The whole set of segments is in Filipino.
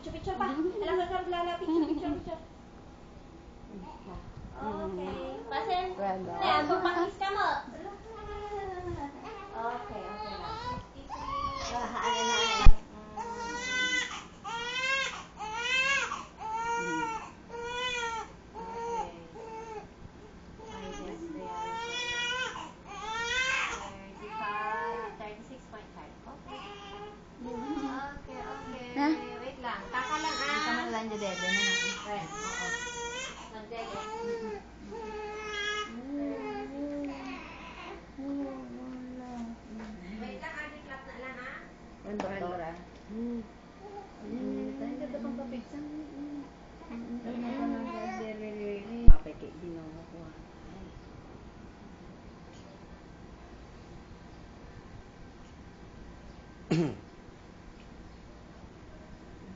Picture pa. Alam ka Lala, picture. Okay. Pasen. Ayan, pagpakis ka mo. Okay lang. 63. Wait lang. Kaka lang Ikaw na lang dyan, Dede. Right. Oo. Nagdede. Wait lang, adik lang na lang ha. Ang doktora. Tayo ka pang kapitsan. Ano pa nang Dede? Papakik din ang kuha.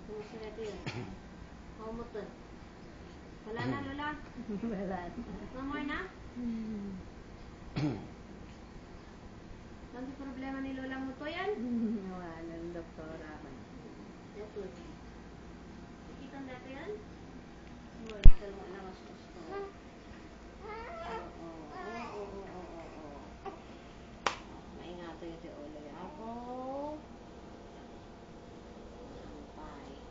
Kumusta na yun? Maumutod. Wala na, Lola? Wala. No more na? Ano problema ni Lola mo to yan? Wala ng doktora. Ito. Nakita na ito yan? Wala na mas gusto. Oo. Maingato yung si Oloy ako. Sampay.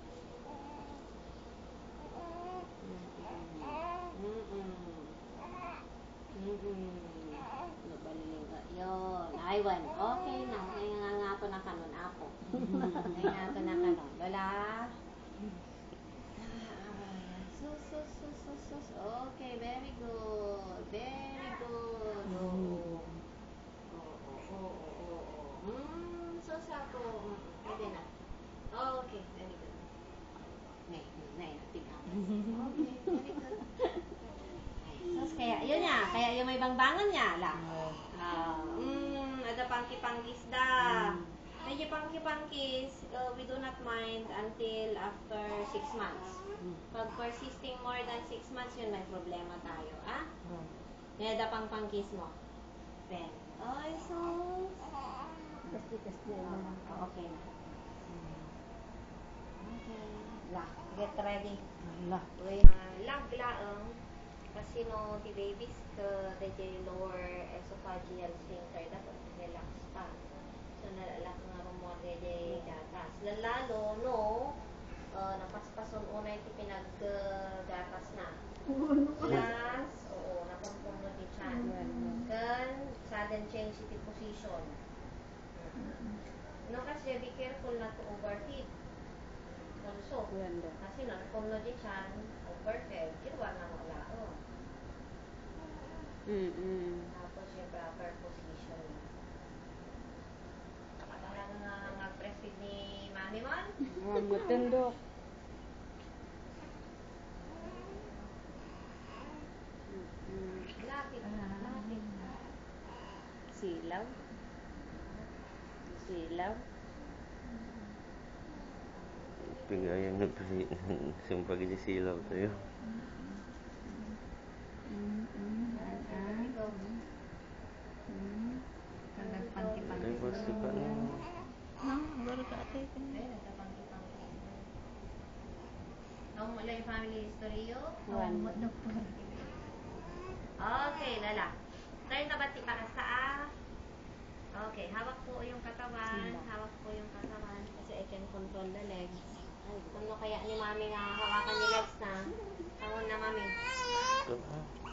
Nabaliling ka. Yun. Aywan. Okay na. Nangangato na kanon ako. Nangangato na kanon. Lola. Sus. Okay, very good. Oo. Sus ako. Pwede na. Okay, very good. Tingnan. Okay, very good. Sus, kaya yung may bangbangan niya, ala. Ada pangki-pangkis da. Medyo pangki-pangkis, we do not mind until after 6 months. Pag persisting more than 6 months, yun may problema tayo, ah? May ada pang-pangkis mo. Then, ay, sus. Kasi. Okay na. Okay. Get ready. Laglaang. Kasi no, the babies, the lower esophageal sphincter, dapat relax pa. So, nalalak nga mo the gatas. Lalo, no, napaspason unay ti pinaggatas na. Plus, napunpuno di chan. Kan, sudden change iti position. No, kasi be careful not to overfeed. Also, kasi napunno di chan, overfed, kirwa na wala. Tapos yung proper position. Talagang mag-breastfeed ni Mami Mon? Matundok. Lapit. Silaw. Pingayang nagsumpag yung silaw sa'yo. Pangki-pangki. Ay, basta ka na. Baru ka ate. Nagpangki-pangki. Ang mula yung family history yun? Doktor. Okay, Lala. Turn na ba't ipakasa? Okay, hawak po yung katawan. Kasi I can control the legs. Ano kaya ni Mami nga hawakan ni legs na? Tawon na, Mami.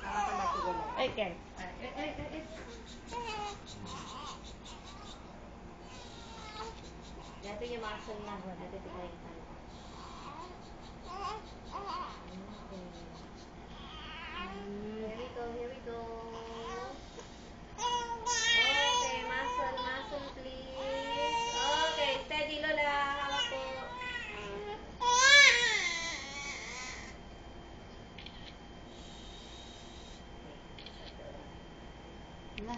Hawakan ba sige legs? Okay. Dito yung muscle na. Dito tignan yung tayo. Here we go. Okay, muscle please. Okay, steady Lola. Hawak po. Na.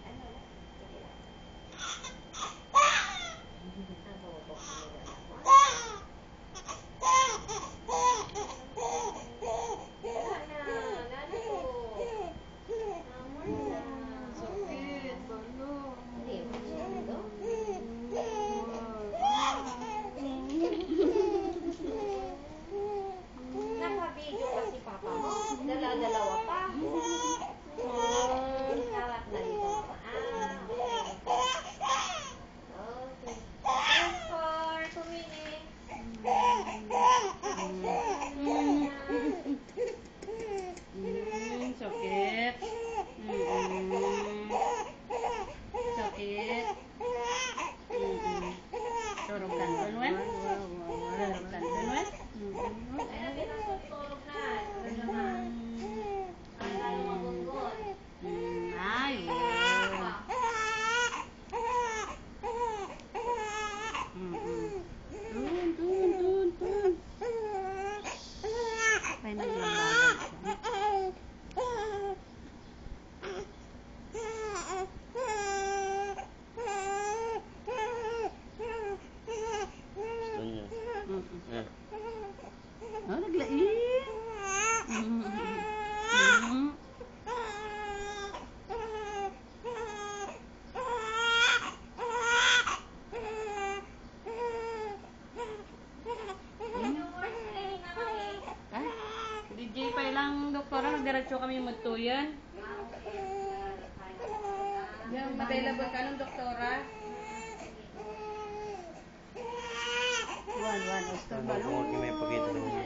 Ano Lola? Sige lang. Ang bubok ni Lola. Ah. Oh, naglain. DJ pa ilang doktora, nagdiretso kami magtuyan. Yung available ka ng doktora? One, Oscar Ano kung ako may pakita sa inyo?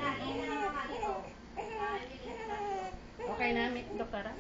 Okay na, doktora?